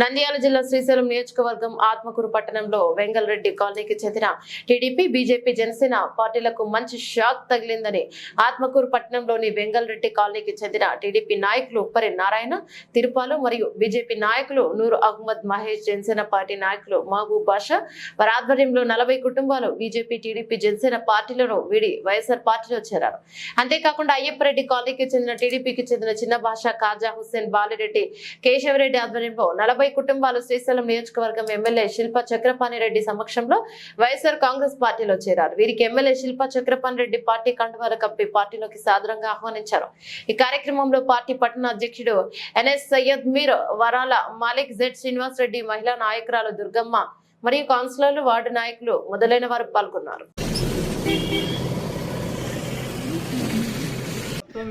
నంద్యాల జిల్లా శ్రీశైలం నియోజకవర్గం ఆత్మకూరు పట్టణంలో వెంగళరెడ్డి కాలనీకి చెందిన టీడీపీ, బీజేపీ, జనసేన పార్టీలకు మంచి షాక్ తగిలిందని ఆత్మకూరు పట్టణంలోని వెంగళరెడ్డి కాలనీకి చెందిన టీడీపీ నాయకులు ఉప్పరి నారాయణ, తిరుపాలు మరియు బీజేపీ నాయకులు నూర్ అహ్మద్ మహేష్, జనసేన పార్టీ నాయకులు మహబూబ్ బాషా వారి ఆధ్వర్యంలో 40 కుటుంబాలు బీజేపీ, టీడీపీ, జనసేన పార్టీలను వీడి వైఎస్ఆర్ పార్టీలో చేరారు. అంతేకాకుండా అయ్యప్పరెడ్డి కాలనీకి చెందిన టీడీపీకి చెందిన చిన్న భాష, కాజా హుస్సేన్, బాలిరెడ్డి, కేశవరెడ్డి ఆధ్వర్యంలో 40 కుటుంబాలు శ్రీశైలం నియోజకవర్గం ఎమ్మెల్యే శిల్పా చక్రపాణి రెడ్డి సమక్షంలో వైఎస్ఆర్ కాంగ్రెస్ పార్టీలో చేరారు. వీరికి ఎమ్మెల్యే శిల్పా చక్రపాణి రెడ్డి పార్టీ కండువాలు కప్పి పార్టీలోకి సాదరంగా ఆహ్వానించారు. ఈ కార్యక్రమంలో పార్టీ పట్టణ అధ్యక్షుడు ఎన్ఎస్ సయ్యద్ మీర్, వరాల మాలిక్, జెడ్ శ్రీనివాస్ రెడ్డి, మహిళా నాయకురాలు దుర్గమ్మ మరియు కౌన్సిలర్లు, వార్డు నాయకులు మొదలైన వారు పాల్గొన్నారు.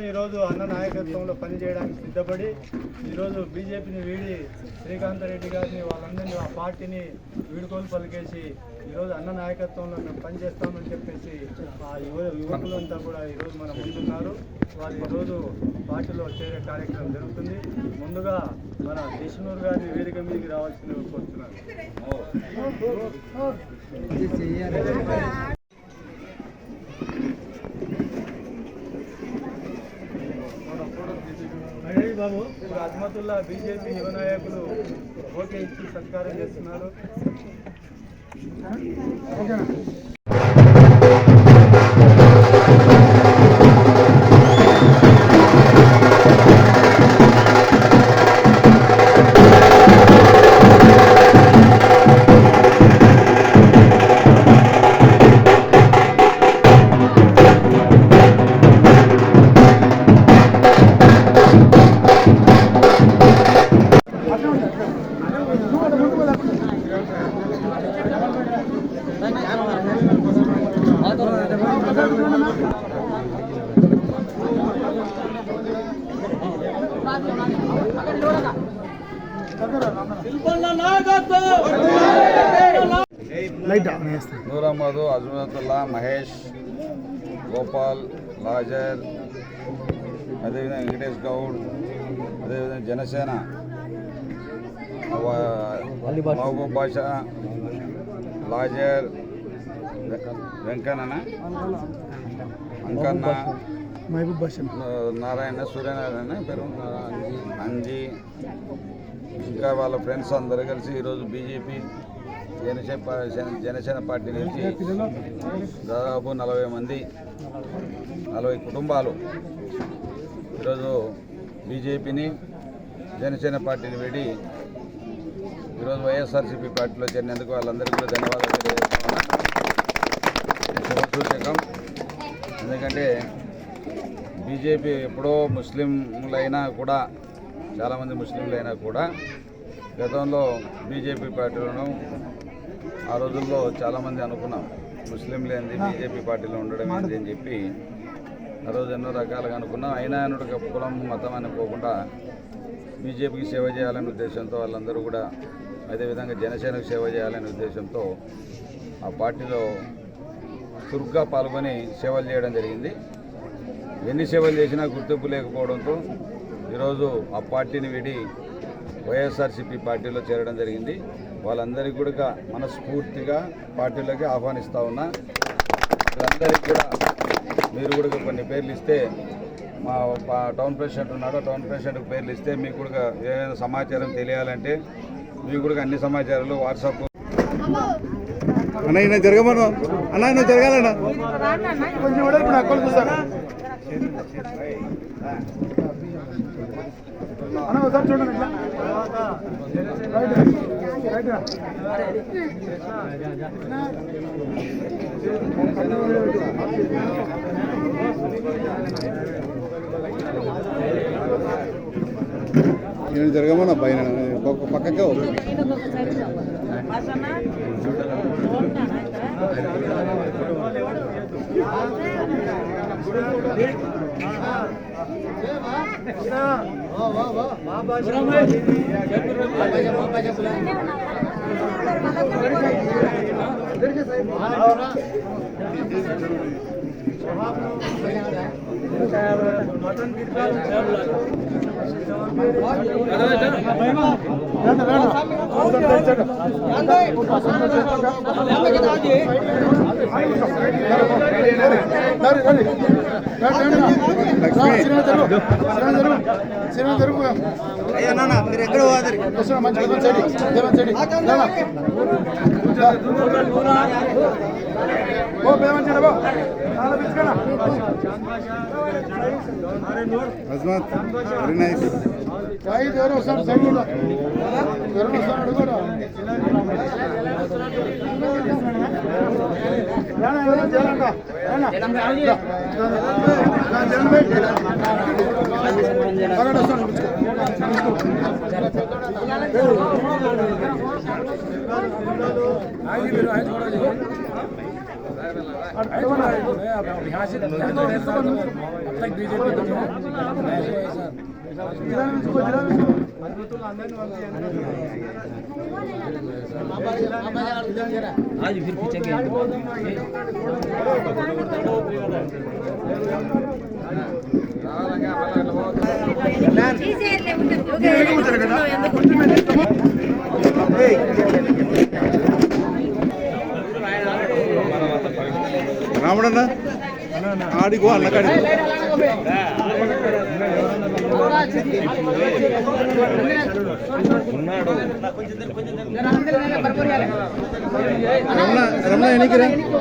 ఈరోజు అన్న నాయకత్వంలో పనిచేయడానికి సిద్ధపడి ఈరోజు బీజేపీని వీడి శ్రీకాంత్ రెడ్డి గారిని వాళ్ళందరినీ ఆ పార్టీని వీడుకోలు పలికేసి ఈరోజు అన్న నాయకత్వంలో మేము పనిచేస్తామని చెప్పేసి ఆ యువకులంతా కూడా ఈరోజు మన ముందున్నారు. వాళ్ళు ఈరోజు పార్టీలో చేరే కార్యక్రమం జరుగుతుంది. ముందుగా మన దిష్ణూర్ గారిని వేదిక మీదకి రావాల్సిందిగా కోరుతున్నాను. బాబు ఇప్పుడు అజ్మతుల్లా బీజేపీ యువ నాయకులు ఓకే ఇచ్చి సత్కారం చేస్తున్నారు. నూర్ అహ్మద్, అజ్మతుల్లా, మహేష్, గోపాల్, లాజర్, అదేవిధంగా వెంకటేష్ గౌడ్, అదేవిధంగా జనసేన మహబూబ్ బాషా, లాజర్, వెంకన్న, అంకన్న, మహబూబ్ బాషా, నారాయణ, సూర్యనారాయణ పేరు, అంజీ, ఇంకా వాళ్ళ ఫ్రెండ్స్ అందరూ కలిసి ఈరోజు బీజేపీ, జనసేన పార్టీ నుంచి దాదాపు 40 మంది, 40 కుటుంబాలు ఈరోజు బీజేపీని, జనసేన పార్టీని వీడి ఈరోజు వైఎస్ఆర్సీపీ పార్టీలో చేరినందుకు వాళ్ళందరికీ కూడా ధన్యవాదాలు తెలియజేస్తున్నా. శుభసూచకం. ఎందుకంటే బీజేపీ ఎప్పుడో ముస్లింలైనా కూడా, చాలామంది ముస్లింలైనా కూడా గతంలో బీజేపీ పార్టీలను ఆ రోజుల్లో చాలామంది అనుకున్నాం ముస్లింలు ఏంది బీజేపీ పార్టీలో ఉండడం ఏంటి అని చెప్పి ఆ రోజు ఎన్నో రకాలుగా అనుకున్నాం. అయినా అన్నట్టుగా కులం, మతం అనుకోకుండా బీజేపీకి సేవ చేయాలనే ఉద్దేశంతో వాళ్ళందరూ కూడా, అదేవిధంగా జనసేనకు సేవ చేయాలనే ఉద్దేశంతో ఆ పార్టీలో చురుగ్గా పాల్గొని సేవలు చేయడం జరిగింది. ఎన్ని సేవలు చేసినా గుర్తింపు లేకపోవడంతో ఈరోజు ఆ పార్టీని వీడి వైఎస్ఆర్సీపీ పార్టీలో చేరడం జరిగింది. వాళ్ళందరికీ కూడా మనస్ఫూర్తిగా పార్టీలోకి ఆహ్వానిస్తూ ఉన్నా. వీళ్ళందరికీ కూడా మీరు కూడా కొన్ని పేర్లు ఇస్తే, మా టౌన్ ప్రెసిడెంట్ ఉన్నాడు, టౌన్ ప్రెసిడెంట్కి పేర్లు ఇస్తే మీకు కూడా ఏమైనా సమాచారం తెలియాలంటే మీకు కూడా అన్ని సమాచారాలు వాట్సాప్ అన్న జరగమను అన్న జరగాలన్నా కొంచెం కూడా ఇప్పుడు అక్కడ చూస్తాను అన్న ఒకసారి చూడండి. నేను జరగమన్నా పైన పక్కకే మటన్ గిట్లా అయ్యా నాన్న మీరు ఎక్కడ పోతారు వెరీ నైస్ ఎవరు వస్తారు సైడ్ ఎవరు వస్తాడు కూడా आज फिर पीछे రాముడన్నా ఆడిగో అన్నకాడి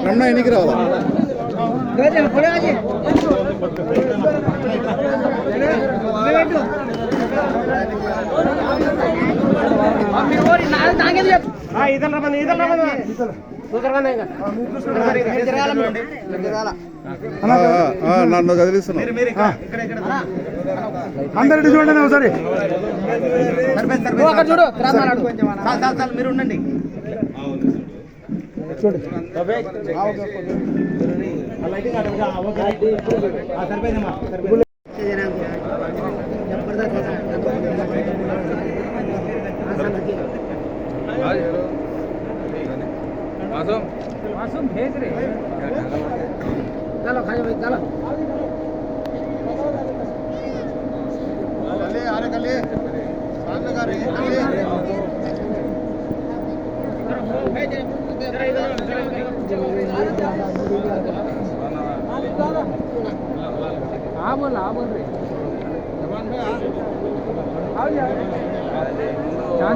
రమణ ఎన్నికి రావాలా నన్ను కదిలిస్తున్నావు అందరి చూడండి ఒకసారి మీరు ఉండండి मासूम भेज रहे चलो खाओ भाई चलो हाँ बोल रहे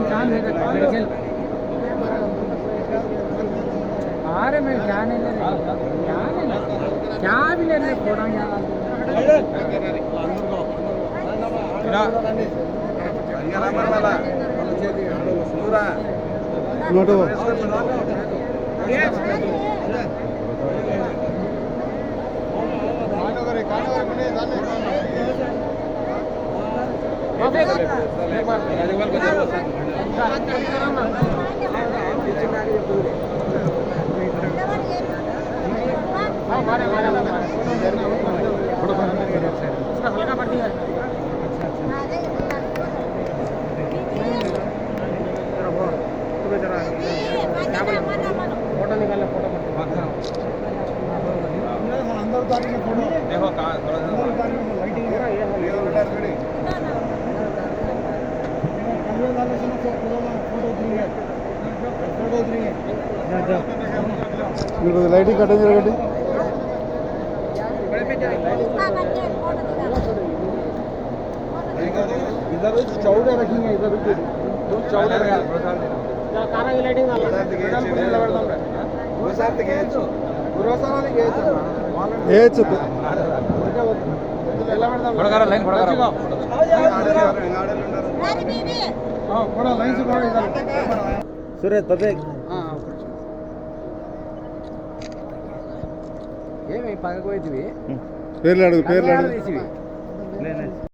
चांद है मेडिकल अरे मैं क्या नहीं ले क्या भी ले रहे फोड़ा हल्का पड़ती है फोटो निकालना फोटो देखो कहाँ లైటింగ్ కట్టం జరగండి इधर चौड़े रखेंगे इधर चौड़े लाइटिंग సురేష్ తప్పే ఏమి పగకపోయింది పేర్లు అడుగు